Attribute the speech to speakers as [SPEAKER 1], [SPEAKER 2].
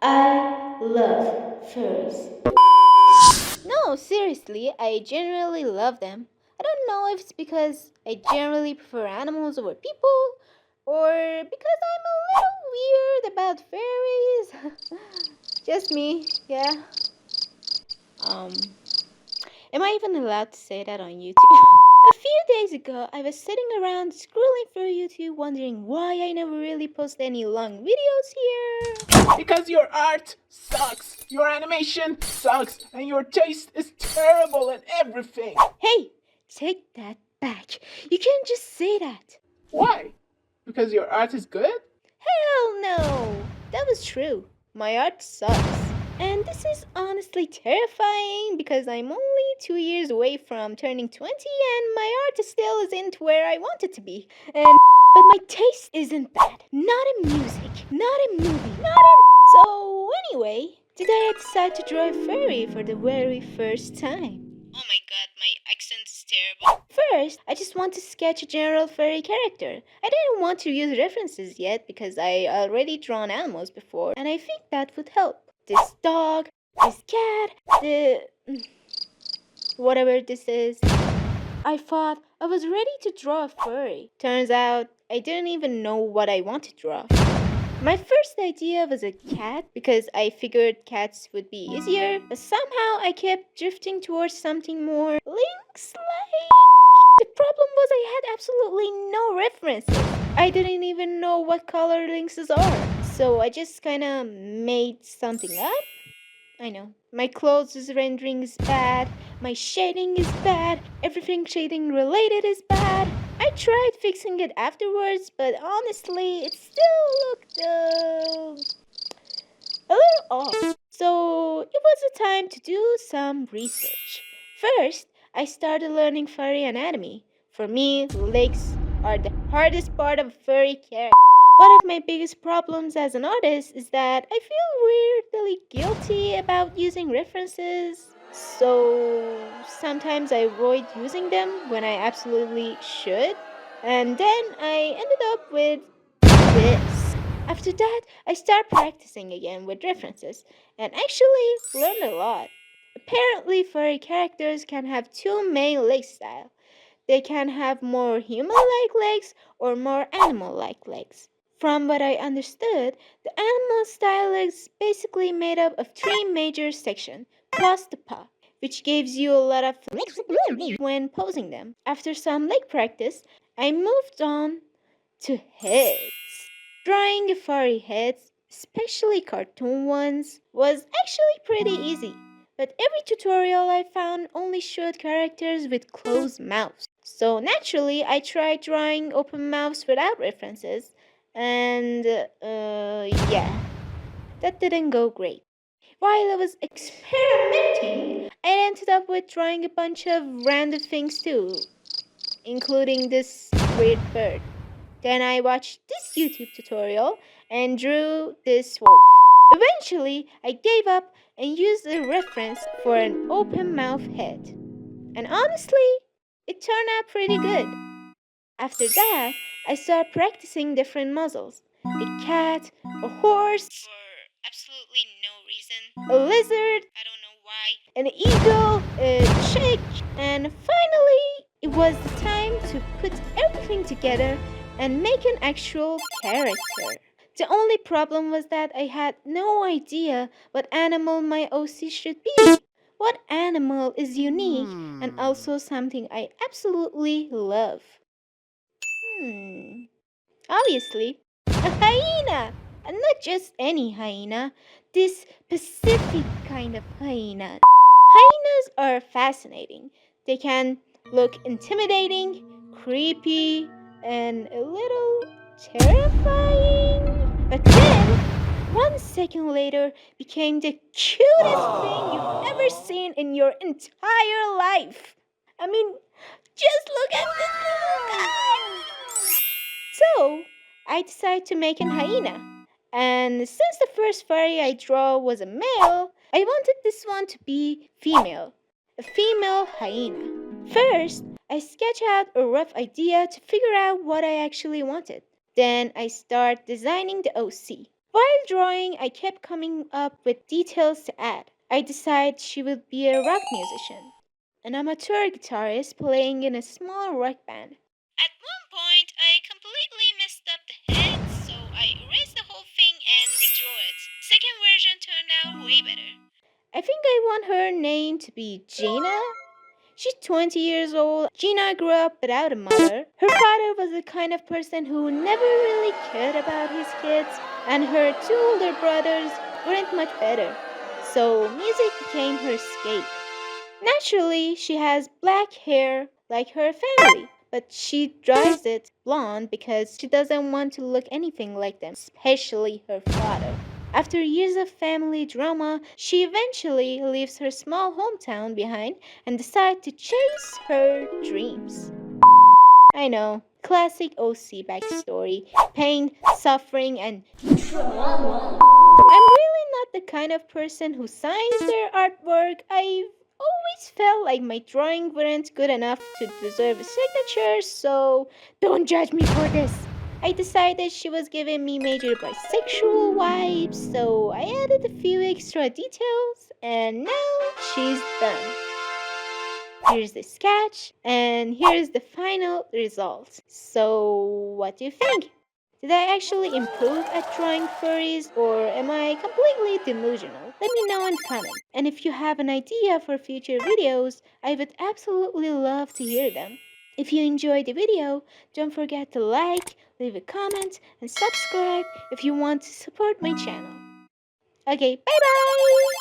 [SPEAKER 1] I love furries. No, seriously, I genuinely love them. I don't know if it's because I generally prefer animals over people, or because I'm a little weird about fairies. Just me, yeah. Um, am I even allowed to say that on YouTube? A few days ago, I was sitting around scrolling through YouTube wondering why I never really post any long videos here.
[SPEAKER 2] Because your art sucks, your animation sucks, and your taste is terrible in everything.
[SPEAKER 1] Hey, take that back. You can't just say that.
[SPEAKER 2] Why? Because your art is good?
[SPEAKER 1] Hell no! That was true. My art sucks. And this is honestly terrifying because I'm only 2 years away from turning 20 and my art still isn't where I want it to be. But my taste isn't bad. Not in music, not in movie, not in. So, anyway, today I decided to draw a furry for the very first time. Oh my god, my accent is terrible. First, I just want to sketch a general furry character. I didn't want to use references yet because I already drawn animals before, and I think that would help. This dog, this cat, whatever this is. I thought I was ready to draw a furry. Turns out I didn't even know what I want to draw. My first idea was a cat because I figured cats would be easier, but somehow I kept drifting towards something more lynx-like. The problem was I had absolutely no references. I didn't even know what color lynxes are, so I just kinda made something up. I know. My clothes rendering is bad. My shading is bad. Everything shading related is bad. I tried fixing it afterwards, but honestly, it still looked a little off. So it was the time to do some research. First, I started learning furry anatomy. For me, legs are the hardest part of a furry character. One of my biggest problems as an artist is that I feel weirdly guilty about using references. So sometimes I avoid using them when I absolutely should. And then I ended up with this. After that, I started practicing again with references and actually learned a lot. Apparently, furry characters can have two main leg styles. They can have more human-like legs or more animal-like legs. From what I understood, the animal style legs basically made up of three major sections, plus the paw, which gives you a lot of flexibility when posing them. After some leg practice, I moved on to heads. Drawing a furry heads, especially cartoon ones, was actually pretty easy. But every tutorial I found only showed characters with closed mouths. So naturally, I tried drawing open mouths without references, and yeah, that didn't go great. While I was experimenting, I ended up with drawing a bunch of random things too, including this weird bird. Then I watched this YouTube tutorial and drew this wolf. Eventually, I gave up and used a reference for an open mouth head. And honestly, it turned out pretty good. After that, I started practicing different muzzles. A cat, a horse, for absolutely no reason, a lizard, I don't know why, an eagle, a chick, and finally, it was the time to put everything together and make an actual character. The only problem was that I had no idea what animal my OC should be. What animal is unique and also something I absolutely love? Obviously, a hyena! And not just any hyena, this specific kind of hyena. Hyenas are fascinating. They can look intimidating, creepy, and a little terrifying. But then, 1 second later, became the cutest thing you've ever seen in your entire life. I mean, just look at this little guy. So, I decided to make an hyena. And since the first furry I draw was a male, I wanted this one to be female. A female hyena. First, I sketched out a rough idea to figure out what I actually wanted. Then I start designing the OC. While drawing, I kept coming up with details to add. I decided she would be a rock musician, an amateur guitarist playing in a small rock band. At one point, I completely messed up the head, so I erased the whole thing and redrew it. Second version turned out way better. I think I want her name to be Gina. She's 20 years old. Gina grew up without a mother. Her father was the kind of person who never really cared about his kids, and her two older brothers weren't much better. So music became her escape. Naturally, she has black hair like her family, but she dyes it blonde because she doesn't want to look anything like them, especially her father. After years of family drama, she eventually leaves her small hometown behind and decides to chase her dreams. I know, classic OC backstory, pain, suffering, and I'm really not the kind of person who signs their artwork. I've always felt like my drawing weren't good enough to deserve a signature, so don't judge me for this. I decided she was giving me major bisexual vibes, so I added a few extra details, and now she's done. Here's the sketch, and here's the final result. So, what do you think? Did I actually improve at drawing furries, or am I completely delusional? Let me know in the comments. And if you have an idea for future videos, I would absolutely love to hear them. If you enjoyed the video, don't forget to like, leave a comment, and subscribe if you want to support my channel. Okay, bye bye!